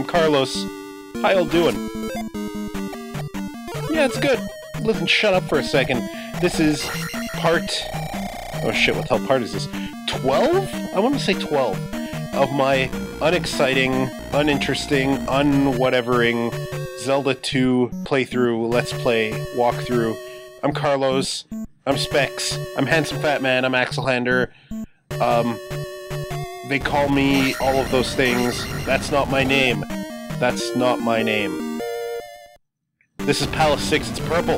I'm Carlos. How y'all doing? Yeah, it's good. Listen, shut up for a second. This is part... Oh shit, what the hell part is this? 12? I want to say 12. Of my unexciting, uninteresting, unwhatevering Zelda 2 playthrough, let's play, walkthrough. I'm Carlos. I'm Specs. I'm Handsome Fat Man. I'm Axelhander. They call me all of those things. That's not my name. That's not my name. This is Palace 6. It's purple.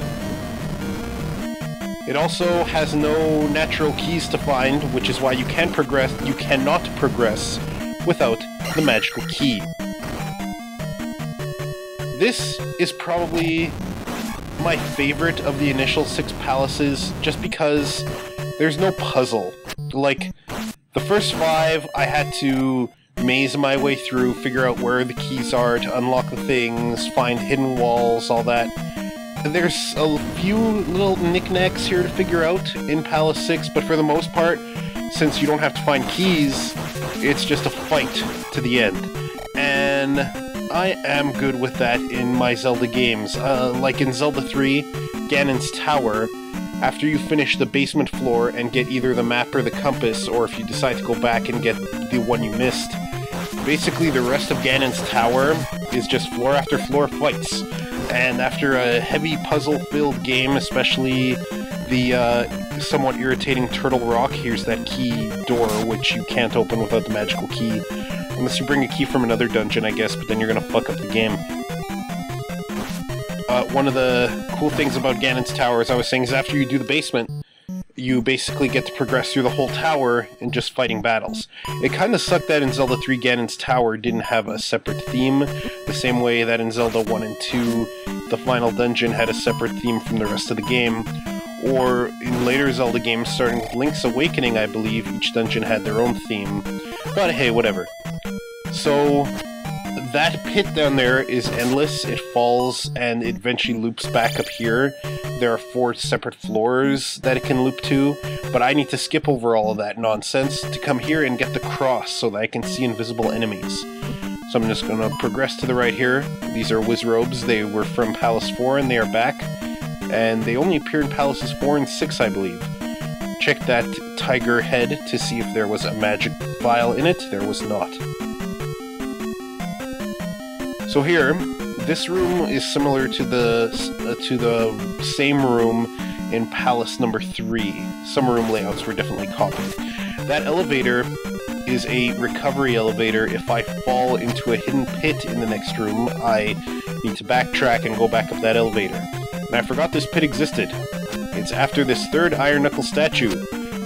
It also has no natural keys to find, which is why you cannot progress without the magical key. This is probably my favorite of the initial 6 palaces, just because there's no puzzle. Like, the first 5, I had to maze my way through, figure out where the keys are to unlock the things, find hidden walls, all that. There's a few little knickknacks here to figure out in Palace 6, but for the most part, since you don't have to find keys, it's just a fight to the end. And I am good with that in my Zelda games. Like in Zelda 3, Ganon's Tower, after you finish the basement floor and get either the map or the compass, or if you decide to go back and get the one you missed, basically the rest of Ganon's Tower is just floor after floor fights. And after a heavy puzzle-filled game, especially the somewhat irritating Turtle Rock, here's that key door, which you can't open without the magical key. Unless you bring a key from another dungeon, I guess, but then you're gonna fuck up the game. One of the cool things about Ganon's Tower, as I was saying, is after you do the basement, you basically get to progress through the whole tower in just fighting battles. It kind of sucked that in Zelda 3 Ganon's Tower didn't have a separate theme, the same way that in Zelda 1 and 2 the final dungeon had a separate theme from the rest of the game, or in later Zelda games starting with Link's Awakening, I believe, each dungeon had their own theme. But hey, whatever. So, that pit down there is endless, it falls, and it eventually loops back up here. There are 4 separate floors that it can loop to, but I need to skip over all of that nonsense to come here and get the cross so that I can see invisible enemies. So I'm just gonna progress to the right here. These are Wizrobes. They were from Palace 4 and they are back, and they only appear in Palaces 4 and 6, I believe. Check that tiger head to see if there was a magic vial in it. There was not. So here, this room is similar to the same room in Palace number 3. Some room layouts were definitely copied. That elevator is a recovery elevator. If I fall into a hidden pit in the next room, I need to backtrack and go back up that elevator. And I forgot this pit existed. It's after this 3rd Iron Knuckle statue.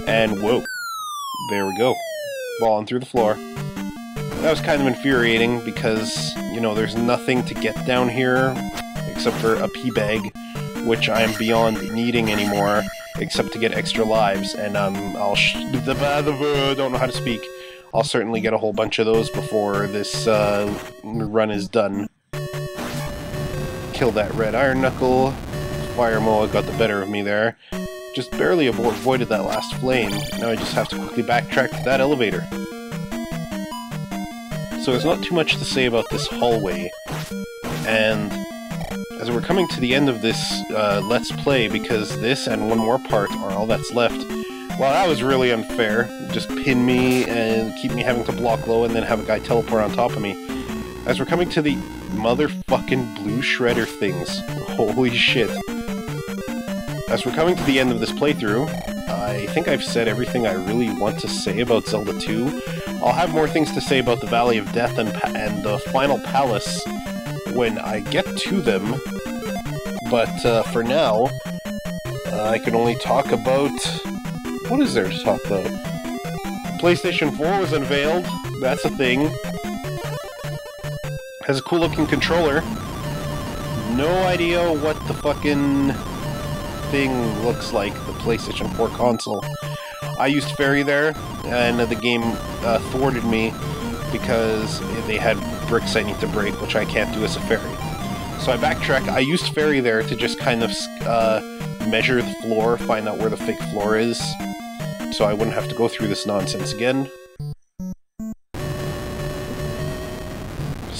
And whoa, there we go. Falling through the floor. That was kind of infuriating because, you know, there's nothing to get down here except for a pee bag, which I'm beyond needing anymore, except to get extra lives, and don't know how to speak. I'll certainly get a whole bunch of those before this run is done. Kill that red Iron Knuckle. Fire Moa got the better of me there. Just barely avoided that last flame. Now I just have to quickly backtrack to that elevator. So there's not too much to say about this hallway, and as we're coming to the end of this Let's Play, because this and one more part are all that's left, well, that was really unfair. Just pin me and keep me having to block low and then have a guy teleport on top of me. As we're coming to the motherfucking blue shredder things. Holy shit. As we're coming to the end of this playthrough, I think I've said everything I really want to say about Zelda 2. I'll have more things to say about the Valley of Death and the final palace when I get to them, but for now, I can only talk about... What is there to talk about? PlayStation 4 was unveiled, that's a thing. Has a cool looking controller. No idea what the fucking thing looks like, the PlayStation 4 console. I used Fairy there, and the game thwarted me because they had bricks I need to break, which I can't do as a fairy. So I backtrack. I used Fairy there to just kind of measure the floor, find out where the fake floor is, so I wouldn't have to go through this nonsense again.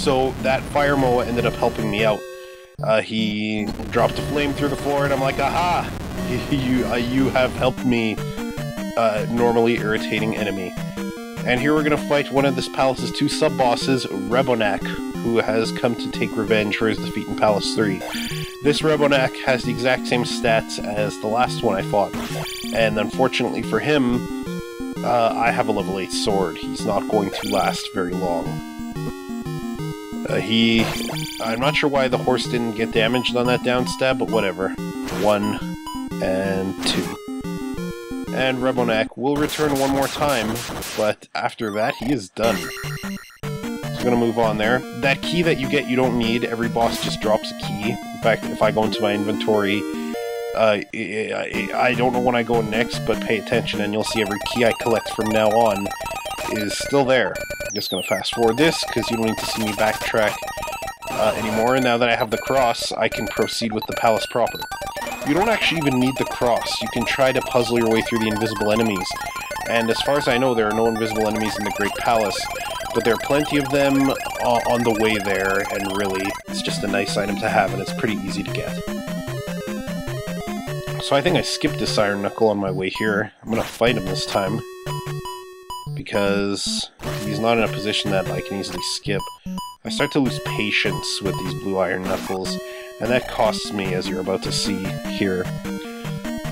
So that fire Moa ended up helping me out. He dropped a flame through the floor, and I'm like, aha! You have helped me, normally irritating enemy. And here we're gonna fight one of this palace's 2 sub-bosses, Rebonak, who has come to take revenge for his defeat in Palace 3. This Rebonak has the exact same stats as the last one I fought, and unfortunately for him, I have a level 8 sword. He's not going to last very long. I'm not sure why the horse didn't get damaged on that down stab, but whatever. 1 and 2. And Rebonak will return one more time, but after that, he is done. So I'm gonna move on there. That key that you get, you don't need. Every boss just drops a key. In fact, if I go into my inventory, I don't know when I go next, but pay attention and you'll see every key I collect from now on is still there. I'm just gonna fast forward this, because you don't need to see me backtrack anymore. And now that I have the cross, I can proceed with the palace proper. You don't actually even need the cross. You can try to puzzle your way through the invisible enemies. And as far as I know, there are no invisible enemies in the Great Palace, but there are plenty of them on the way there, and really, it's just a nice item to have, and it's pretty easy to get. So I think I skipped this Iron Knuckle on my way here. I'm gonna fight him this time, because he's not in a position that I can easily skip. I start to lose patience with these blue Iron Knuckles, and that costs me, as you're about to see here.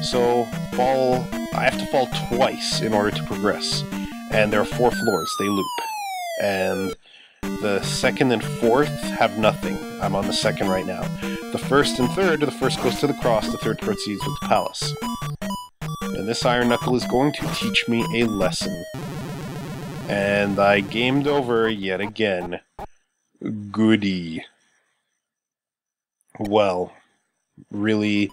So, I have to fall twice in order to progress, and there are 4 floors, they loop. And the 2nd and 4th have nothing. I'm on the 2nd right now. The 1st and 3rd, the 1st goes to the cross, the 3rd proceeds with the palace. And this Iron Knuckle is going to teach me a lesson. And I gamed over yet again. Goody. Well, really,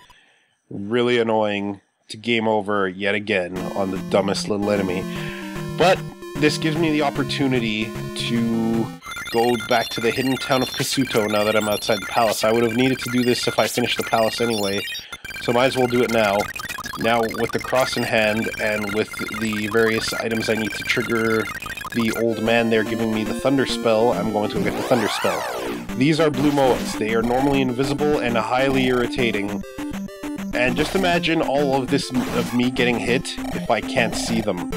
really annoying to game over yet again on the dumbest little enemy. But this gives me the opportunity to go back to the hidden town of Kasuto now that I'm outside the palace. I would have needed to do this if I finished the palace anyway, so might as well do it now. Now, with the cross in hand, and with the various items I need to trigger the old man there giving me the Thunder Spell, I'm going to get the Thunder Spell. These are blue Moas. They are normally invisible and highly irritating. And just imagine all of this of me getting hit if I can't see them.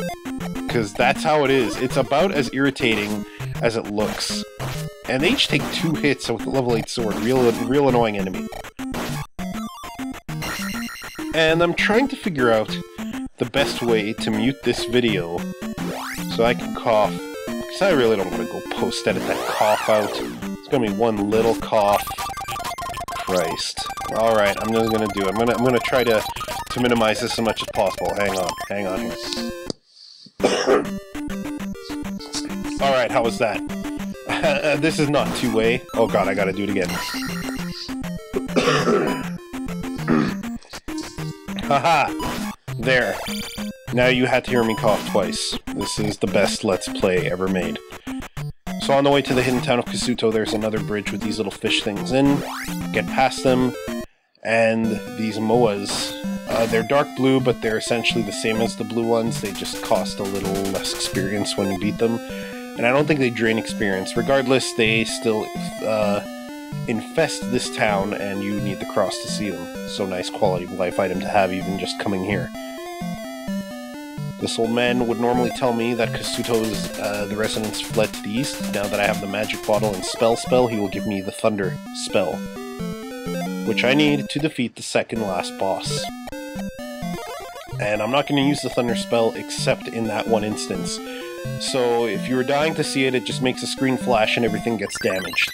Because that's how it is. It's about as irritating as it looks. And they each take 2 hits with the level 8 sword. Real annoying enemy. And I'm trying to figure out the best way to mute this video so I can cough. Because I really don't want to go post-edit that cough out. It's gonna be one little cough. Christ. Alright, I'm just gonna do it. I'm gonna try to minimize this as much as possible. Hang on here. Alright, how was that? This is not 2-way. Oh god, I gotta do it again. Haha! There. Now you had to hear me cough twice. This is the best Let's Play ever made. So on the way to the hidden town of Kasuto, there's another bridge with these little fish things in. Get past them, and these Moas, they're dark blue, but they're essentially the same as the blue ones. They just cost a little less experience when you beat them. And I don't think they drain experience. Regardless, they still infest this town, and you need the cross to see them. So nice quality of life item to have even just coming here. This old man would normally tell me that Kasuto's, the residents fled to the east. Now that I have the magic bottle and spell, he will give me the Thunder Spell, which I need to defeat the 2nd last boss. And I'm not going to use the Thunder Spell except in that one instance. So if you were dying to see it, it just makes a screen flash and everything gets damaged.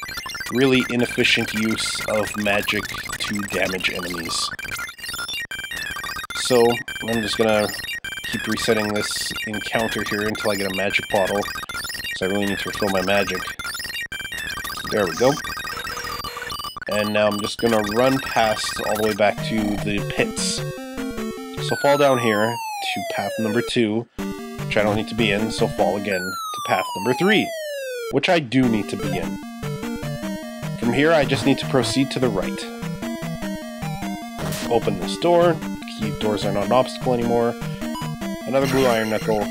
Really inefficient use of magic to damage enemies. So I'm just gonna keep resetting this encounter here until I get a magic bottle. So I really need to refill my magic. There we go. And now I'm just gonna run past all the way back to the pits. So fall down here to path number 2, which I don't need to be in, so fall again to path number 3, which I do need to be in. From here, I just need to proceed to the right. Open this door. Key doors are not an obstacle anymore. Another blue Iron Knuckle.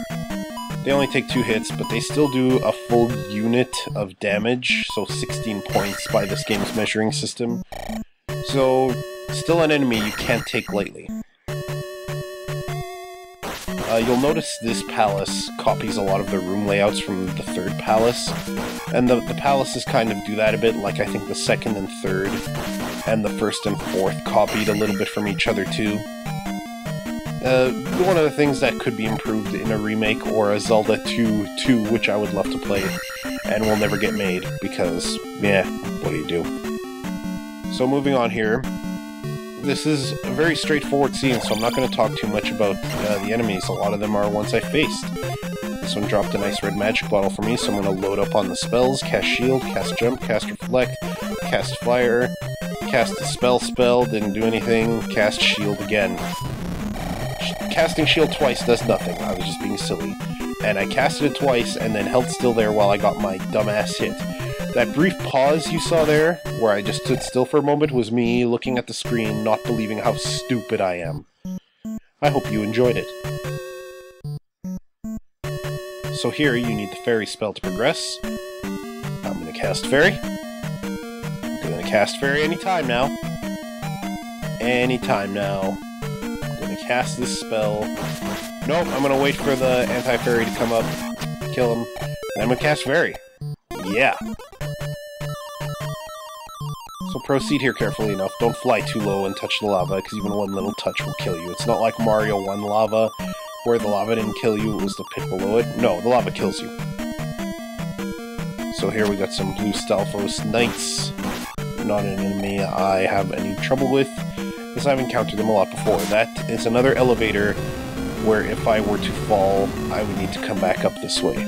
They only take 2 hits, but they still do a full unit of damage, so 16 points by this game's measuring system. So, still an enemy you can't take lightly. You'll notice this palace copies a lot of the room layouts from the 3rd palace, and the palaces kind of do that a bit, like I think the 2nd and 3rd, and the 1st and 4th copied a little bit from each other too. One of the things that could be improved in a remake or a Zelda II 2, which I would love to play, and will never get made, because, yeah, what do you do? So moving on here, this is a very straightforward scene, so I'm not going to talk too much about the enemies. A lot of them are ones I faced. This one dropped a nice red magic bottle for me, so I'm going to load up on the spells, cast shield, cast jump, cast reflect, cast fire, cast the spell, didn't do anything, cast shield again. Casting shield twice does nothing, I was just being silly. And I casted it twice and then held still there while I got my dumbass hit. That brief pause you saw there, where I just stood still for a moment, was me looking at the screen, not believing how stupid I am. I hope you enjoyed it. So here, you need the fairy spell to progress. I'm gonna cast fairy. I'm gonna cast fairy anytime now. Anytime now. I'm gonna cast this spell. Nope, I'm gonna wait for the anti-fairy to come up, kill him, then I'm gonna cast fairy. Yeah. So proceed here carefully enough. Don't fly too low and touch the lava, because even one little touch will kill you. It's not like Mario 1 lava, where the lava didn't kill you, it was the pit below it. No, the lava kills you. So here we got some blue Stalfos Knights. Not an enemy I have any trouble with, because I've encountered them a lot before. That is another elevator where if I were to fall, I would need to come back up this way.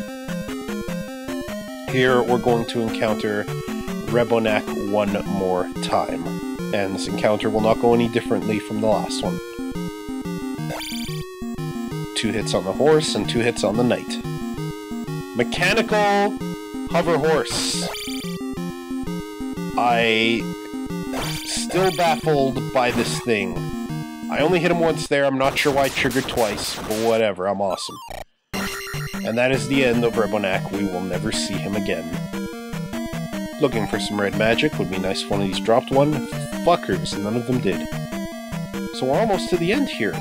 Here we're going to encounter Rebonak one more time, and this encounter will not go any differently from the last one. 2 hits on the horse and 2 hits on the knight. Mechanical hover horse. I still baffled by this thing. I only hit him once there, I'm not sure why I triggered twice, but whatever, I'm awesome. And that is the end of Rebonak. We will never see him again. Looking for some red magic, would be nice if one of these dropped one. Fuckers, none of them did. So we're almost to the end here.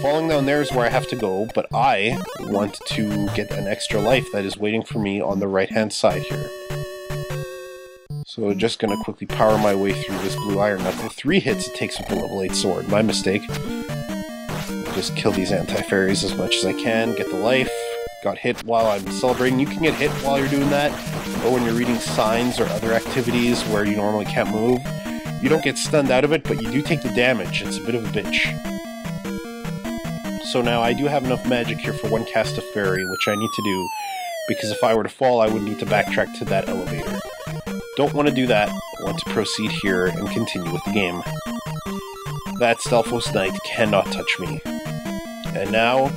Falling down there is where I have to go, but I want to get an extra life that is waiting for me on the right-hand side here. So just gonna quickly power my way through this blue iron knuckle. 3 hits it takes with the level 8 sword. My mistake. Just kill these anti-fairies as much as I can, get the life. Got hit while I'm celebrating. You can get hit while you're doing that, or when you're reading signs or other activities where you normally can't move. You don't get stunned out of it, but you do take the damage. It's a bit of a bitch. So now I do have enough magic here for 1 cast of fairy, which I need to do, because if I were to fall, I would need to backtrack to that elevator. Don't want to do that. I want to proceed here and continue with the game. That Stalfos Knight cannot touch me. And now,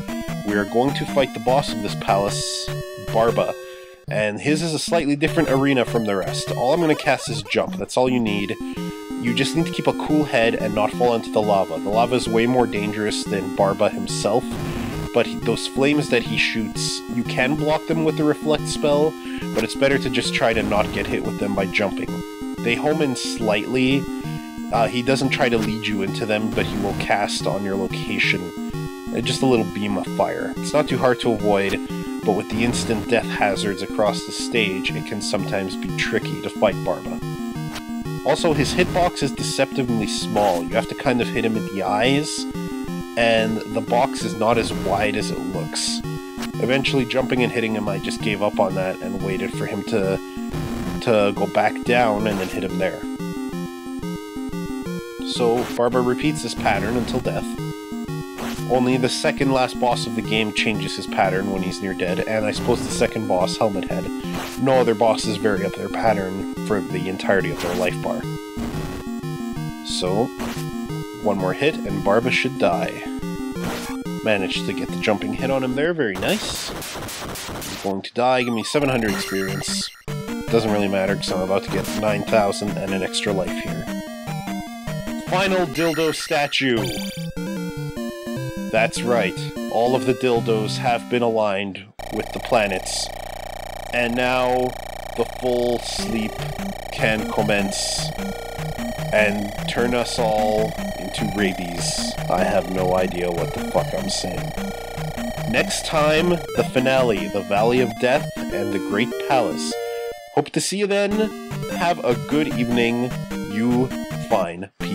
we are going to fight the boss of this palace, Barba. And his is a slightly different arena from the rest. All I'm going to cast is jump. That's all you need. You just need to keep a cool head and not fall into the lava. The lava is way more dangerous than Barba himself, but those flames that he shoots, you can block them with the reflect spell, but it's better to just try to not get hit with them by jumping. They home in slightly. He doesn't try to lead you into them, but he will cast on your location just a little beam of fire. It's not too hard to avoid, but with the instant death hazards across the stage, it can sometimes be tricky to fight Barba. Also, his hitbox is deceptively small. You have to kind of hit him in the eyes, and the box is not as wide as it looks. Eventually, jumping and hitting him, I just gave up on that and waited for him to go back down and then hit him there. So, Barba repeats this pattern until death. Only the second last boss of the game changes his pattern when he's near dead, and I suppose the second boss, Helmet Head. No other bosses vary up their pattern for the entirety of their life bar. So, 1 more hit and Barba should die. Managed to get the jumping hit on him there, very nice. He's going to die, give me 700 experience. Doesn't really matter because I'm about to get 9,000 and an extra life here. Final dildo statue. That's right. All of the dildos have been aligned with the planets. And now the full sleep can commence and turn us all into rabies. I have no idea what the fuck I'm saying. Next time, the finale, the Valley of Death and the Great Palace. Hope to see you then. Have a good evening, you fine people.